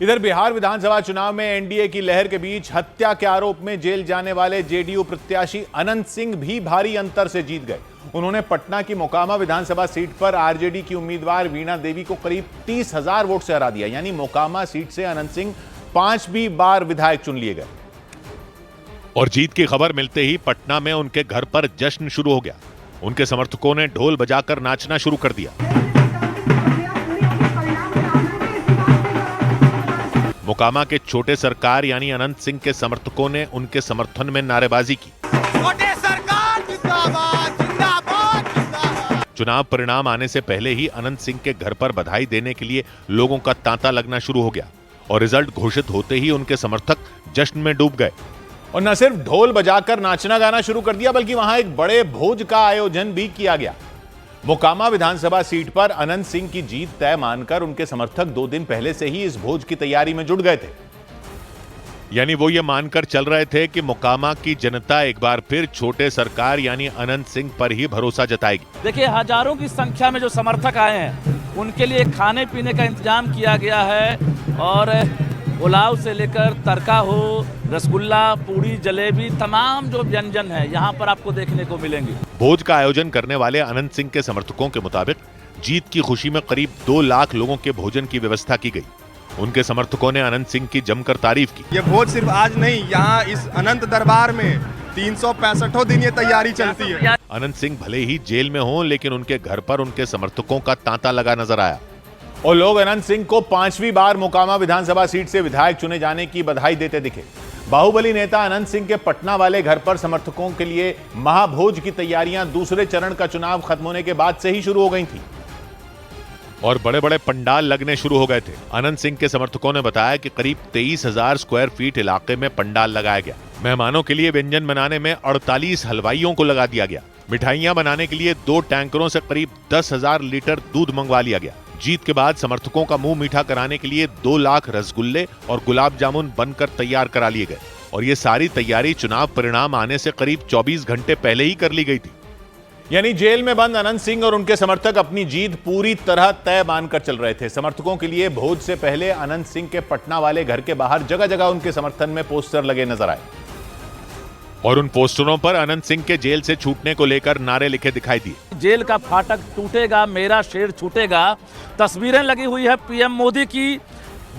इधर बिहार विधानसभा चुनाव में एनडीए की लहर के बीच हत्या के आरोप में जेल जाने वाले जेडीयू प्रत्याशी अनंत सिंह भी भारी अंतर से जीत गए। उन्होंने पटना की मोकामा विधानसभा सीट पर आरजेडी की उम्मीदवार वीणा देवी को करीब 30,000 वोट से हरा दिया। यानी मोकामा सीट से अनंत सिंह 5वीं बार विधायक चुन लिए गए। और जीत की खबर मिलते ही पटना में उनके घर पर जश्न शुरू हो गया। उनके समर्थकों ने ढोल बजाकर नाचना शुरू कर दिया। मोकामा के छोटे सरकार यानी अनंत सिंह के समर्थकों ने उनके समर्थन में नारेबाजी की। छोटे सरकार जिंदाबाद, जिंदाबाद, जिंदाबाद। चुनाव परिणाम आने से पहले ही अनंत सिंह के घर पर बधाई देने के लिए लोगों का तांता लगना शुरू हो गया और रिजल्ट घोषित होते ही उनके समर्थक जश्न में डूब गए। और न सिर्फ ढोल बजाकर नाचना गाना शुरू कर दिया, बल्कि वहां एक बड़े भोज का आयोजन भी किया गया। मोकामा विधानसभा सीट पर अनंत सिंह की जीत तय मानकर उनके समर्थक 2 दिन पहले से ही इस भोज की तैयारी में जुट गए थे। यानी वो ये मानकर चल रहे थे कि मोकामा की जनता एक बार फिर छोटे सरकार यानी अनंत सिंह पर ही भरोसा जताएगी। देखिए, हजारों की संख्या में जो समर्थक आए हैं उनके लिए खाने पीने का इंतजाम किया गया है और पुलाव से लेकर तड़का हो, रसगुल्ला, पूड़ी, जलेबी, तमाम जो व्यंजन है यहाँ पर आपको देखने को मिलेंगे। भोज का आयोजन करने वाले अनंत सिंह के समर्थकों के मुताबिक जीत की खुशी में करीब 2 लाख लोगों के भोजन की व्यवस्था की गई। उनके समर्थकों ने अनंत सिंह की जमकर तारीफ की। ये भोज सिर्फ आज नहीं, यहाँ इस अनंत दरबार में 365 दिन ये तैयारी चलती है। अनंत सिंह भले ही जेल में हों, लेकिन उनके घर पर उनके समर्थकों का तांता लगा नजर आया और लोग अनंत सिंह को 5वीं बार मोकामा विधानसभा सीट से विधायक चुने जाने की बधाई देते दिखे। बाहुबली नेता अनंत सिंह के पटना वाले घर पर समर्थकों के लिए महाभोज की तैयारियां दूसरे चरण का चुनाव खत्म होने के बाद से ही शुरू हो गई थी और बड़े बड़े पंडाल लगने शुरू हो गए थे। अनंत सिंह के समर्थकों ने बताया कि करीब 23,000 स्क्वायर फीट इलाके में पंडाल लगाया गया। मेहमानों के लिए व्यंजन बनाने में 48 हलवाइयों को लगा दिया गया। मिठाइयां बनाने के लिए 2 टैंकरों से करीब 10,000 लीटर दूध मंगवा लिया गया। जीत के बाद समर्थकों का मुंह मीठा कराने के लिए 2 लाख रसगुल्ले और गुलाब जामुन बनकर तैयार करा लिए गए और ये सारी तैयारी चुनाव परिणाम आने से करीब 24 घंटे पहले ही कर ली गई थी। यानी जेल में बंद अनंत सिंह और उनके समर्थक अपनी जीत पूरी तरह तय मानकर चल रहे थे। समर्थकों के लिए भोज से पहले अनंत सिंह के पटना वाले घर के बाहर जगह जगह उनके समर्थन में पोस्टर लगे नजर आए और उन पोस्टरों पर अनंत सिंह के जेल से छूटने को लेकर नारे लिखे दिखाई दिए। जेल का फाटक टूटेगा, मेरा शेर छूटेगा। तस्वीरें लगी हुई है पीएम मोदी की,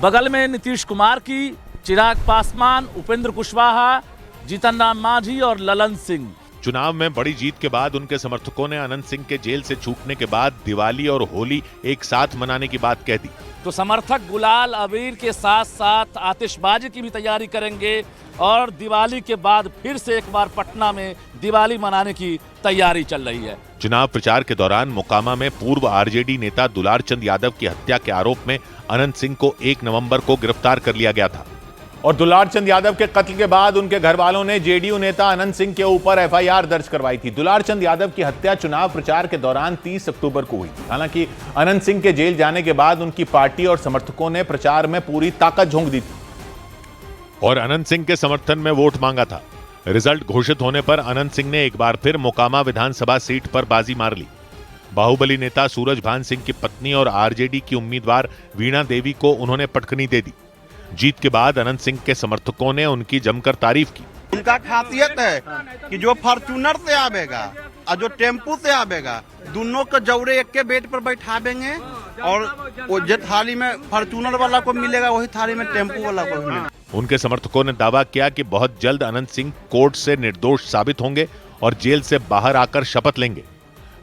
बगल में नीतीश कुमार की, चिराग पासवान, उपेंद्र कुशवाहा, जीतन राम मांझी और ललन सिंह। चुनाव में बड़ी जीत के बाद उनके समर्थकों ने अनंत सिंह के जेल से छूटने के बाद दिवाली और होली एक साथ मनाने की बात कह दी। तो समर्थक गुलाल अबीर के साथ साथ आतिशबाजी की भी तैयारी करेंगे और दिवाली के बाद फिर से एक बार पटना में दिवाली मनाने की तैयारी चल रही है। चुनाव प्रचार के दौरान मोकामा में पूर्व आरजेडी नेता दुलार चंद यादव की हत्या के आरोप में अनंत सिंह को 1 नवंबर को गिरफ्तार कर लिया गया था और दुलार चंद यादव के कत्ल के बाद उनके घर वालों ने जेडीयू नेता अनंत सिंह के ऊपर एफआईआर दर्ज करवाई थी। दुलार चंद यादव की हत्या चुनाव प्रचार के दौरान 30 अक्टूबर को हुई थी। हालांकि अनंत सिंह के जेल जाने के बाद उनकी पार्टी और समर्थकों ने प्रचार में पूरी ताकत झोंक दी थी और अनंत सिंह के समर्थन में वोट मांगा था। रिजल्ट घोषित होने पर अनंत सिंह ने एक बार फिर मोकामा विधानसभा सीट पर बाजी मार ली। बाहुबली नेता सूरजभान सिंह की पत्नी और आरजेडी की उम्मीदवार वीणा देवी को उन्होंने पटखनी दे दी। जीत के बाद अनंत सिंह के समर्थकों ने उनकी जमकर तारीफ की। उनका खासियत है कि जो फॉर्चूनर से आवेगा और जो टेम्पू से आवेगा, दोनों को जौरे एक के बेड पर बैठावेंगे और वो जो थाली में फॉर्चूनर वाला को मिलेगा वही थाली में टेम्पू वाला को मिलेगा। उनके समर्थकों ने दावा किया कि बहुत जल्द अनंत सिंह कोर्ट से निर्दोष साबित होंगे और जेल से बाहर आकर शपथ लेंगे।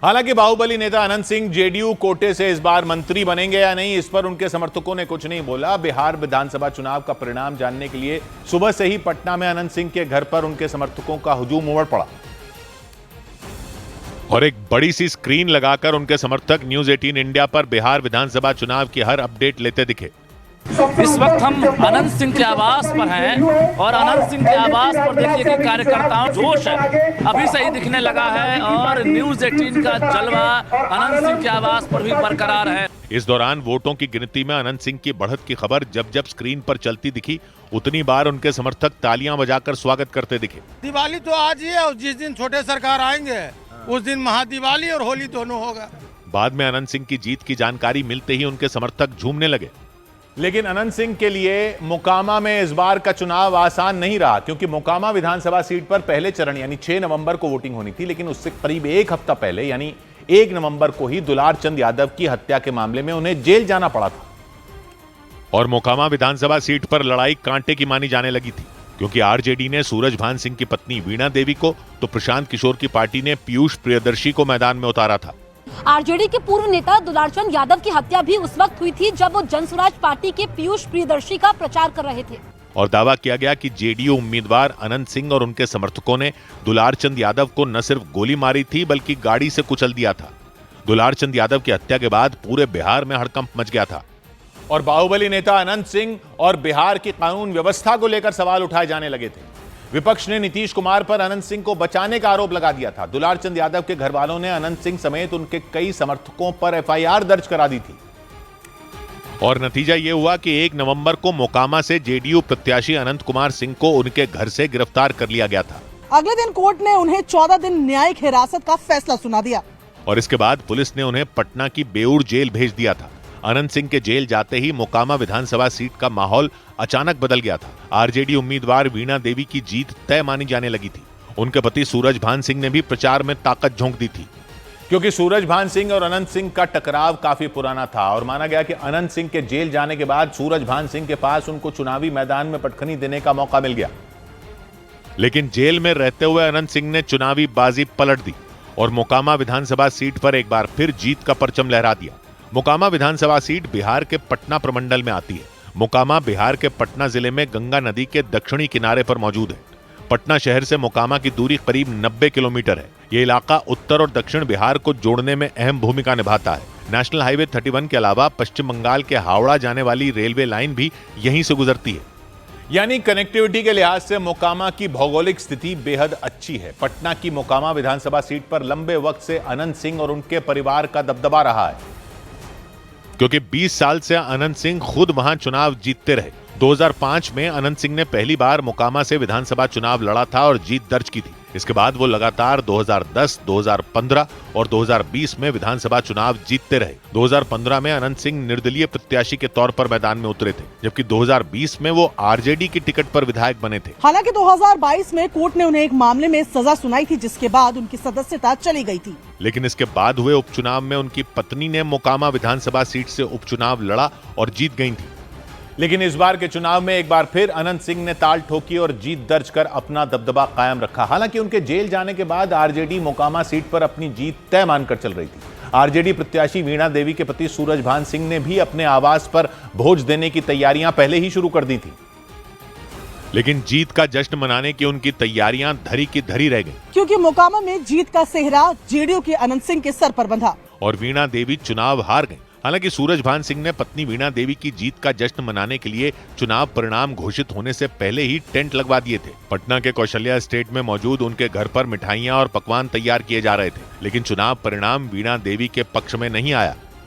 हालांकि बाहुबली नेता अनंत सिंह जेडीयू कोटे से इस बार मंत्री बनेंगे या नहीं, इस पर उनके समर्थकों ने कुछ नहीं बोला। बिहार विधानसभा चुनाव का परिणाम जानने के लिए सुबह से ही पटना में अनंत सिंह के घर पर उनके समर्थकों का हुजूम उमड़ पड़ा और एक बड़ी सी स्क्रीन लगाकर उनके समर्थक न्यूज 18 इंडिया पर बिहार विधानसभा चुनाव की हर अपडेट लेते दिखे। इस वक्त हम अनंत सिंह के आवास पर हैं और अनंत सिंह के आवास पर देखिए कि कार्यकर्ताओं जोश है अभी से ही दिखने लगा है और न्यूज 18 का जलवा अनंत सिंह के आवास पर भी बरकरार है। इस दौरान वोटों की गिनती में अनंत सिंह की बढ़त की खबर जब जब स्क्रीन पर चलती दिखी, उतनी बार उनके समर्थक तालियां बजाकर स्वागत करते दिखे। दिवाली तो आज ही है और जिस दिन छोटे सरकार आएंगे उस दिन महादिवाली और होली दोनों होगा। बाद में अनंत सिंह की जीत की जानकारी मिलते ही उनके समर्थक झूमने लगे। लेकिन अनंत सिंह के लिए मोकामा में इस बार का चुनाव आसान नहीं रहा, क्योंकि मोकामा विधानसभा सीट पर पहले चरण यानी 6 नवंबर को वोटिंग होनी थी, लेकिन उससे करीब एक हफ्ता पहले यानी 1 नवंबर को ही दुलार चंद यादव की हत्या के मामले में उन्हें जेल जाना पड़ा था। और मोकामा विधानसभा सीट पर लड़ाई कांटे की मानी जाने लगी थी, क्योंकि आरजेडी ने सूरजभान सिंह की पत्नी वीणा देवी को तो प्रशांत किशोर की पार्टी ने पीयूष प्रियदर्शी को मैदान में उतारा था। आरजेडी के पूर्व नेता दुलारचंद यादव की हत्या भी उस वक्त हुई थी जब वो जनसुराज पार्टी के पीयूष प्रियदर्शी का प्रचार कर रहे थे। और दावा किया गया कि जेडीयू उम्मीदवार अनंत सिंह और उनके समर्थकों ने दुलारचंद यादव को न सिर्फ गोली मारी थी बल्कि गाड़ी से कुचल दिया था। दुलारचंद यादव की हत्या के बाद पूरे बिहार में हड़कंप मच गया था और बाहुबली नेता अनंत सिंह और बिहार की कानून व्यवस्था को लेकर सवाल उठाए जाने लगे थे। विपक्ष ने नीतीश कुमार पर अनंत सिंह को बचाने का आरोप लगा दिया था। दुलारचंद यादव के घर वालों ने अनंत सिंह समेत उनके कई समर्थकों पर एफआईआर दर्ज करा दी थी। और नतीजा यह हुआ कि 1 नवंबर को मोकामा से जेडीयू प्रत्याशी अनंत कुमार सिंह को उनके घर से गिरफ्तार कर लिया गया था। अगले दिन कोर्ट ने उन्हें 14 दिन न्यायिक हिरासत का फैसला सुना दिया और इसके बाद पुलिस ने उन्हें पटना की बेऊर जेल भेज दिया था। अनंत सिंह के जेल जाते ही मोकामा विधानसभा सीट का माहौल अचानक बदल गया था। आरजेडी उम्मीदवार वीणा देवी की जीत तय मानी जाने लगी थी। उनके पति सूरजभान सिंह ने भी प्रचार में ताकत झोंक दी थी, क्योंकि सूरजभान सिंह और अनंत सिंह का टकराव काफी पुराना था और माना गया कि अनंत सिंह के जेल जाने के बाद सूरजभान सिंह के पास उनको चुनावी मैदान में पटखनी देने का मौका मिल गया। लेकिन जेल में रहते हुए अनंत सिंह ने चुनावी बाजी पलट दी और मोकामा विधानसभा सीट पर एक बार फिर जीत का परचम लहरा दिया। मोकामा विधानसभा सीट बिहार के पटना प्रमंडल में आती है। मोकामा बिहार के पटना जिले में गंगा नदी के दक्षिणी किनारे पर मौजूद है। पटना शहर से मोकामा की दूरी करीब 90 किलोमीटर है। ये इलाका उत्तर और दक्षिण बिहार को जोड़ने में अहम भूमिका निभाता है। नेशनल हाईवे 31 के अलावा पश्चिम बंगाल के हावड़ा जाने वाली रेलवे लाइन भी यहीं से गुजरती है। यानी कनेक्टिविटी के लिहाज से मोकामा की भौगोलिक स्थिति बेहद अच्छी है। पटना की मोकामा विधानसभा सीट पर लंबे वक्त से अनंत सिंह और उनके परिवार का दबदबा रहा है, क्योंकि 20 साल से अनंत सिंह खुद वहां चुनाव जीतते रहे। 2005 में अनंत सिंह ने पहली बार मोकामा से विधानसभा चुनाव लड़ा था और जीत दर्ज की थी। इसके बाद वो लगातार 2010, 2015 और 2020 में विधानसभा चुनाव जीतते रहे। 2015 में अनंत सिंह निर्दलीय प्रत्याशी के तौर पर मैदान में उतरे थे, जबकि 2020 में वो आरजेडी की टिकट पर विधायक बने थे। हालांकि 2022 में कोर्ट ने उन्हें एक मामले में सजा सुनाई थी, जिसके बाद उनकी सदस्यता चली गई थी। लेकिन इसके बाद हुए उपचुनाव में उनकी पत्नी ने मोकामा विधानसभा सीट से उपचुनाव लड़ा और जीत गई थी। लेकिन इस बार के चुनाव में एक बार फिर अनंत सिंह ने ताल ठोकी और जीत दर्ज कर अपना दबदबा कायम रखा। हालांकि उनके जेल जाने के बाद आरजेडी मोकामा सीट पर अपनी जीत तय मानकर चल रही थी। आरजेडी प्रत्याशी वीणा देवी के पति सूरजभान सिंह ने भी अपने आवास पर भोज देने की तैयारियां पहले ही शुरू कर दी थी। लेकिन जीत का जश्न मनाने की उनकी तैयारियां धरी की धरी रह गई, क्योंकि मोकामा में जीत का सेहरा जेडीयू के अनंत सिंह के सर पर बंधा और वीणा देवी चुनाव हार गई। हालांकि सूरजभान सिंह ने पत्नी वीणा देवी की जीत का जश्न मनाने के लिए चुनाव परिणाम घोषित होने से पहले ही टेंट लगवा दिए थे। पटना के कौशल्या एस्टेट में मौजूद उनके घर पर मिठाइयां और पकवान तैयार किए जा रहे थे। लेकिन चुनाव परिणाम वीणा देवी के पक्ष में नहीं आया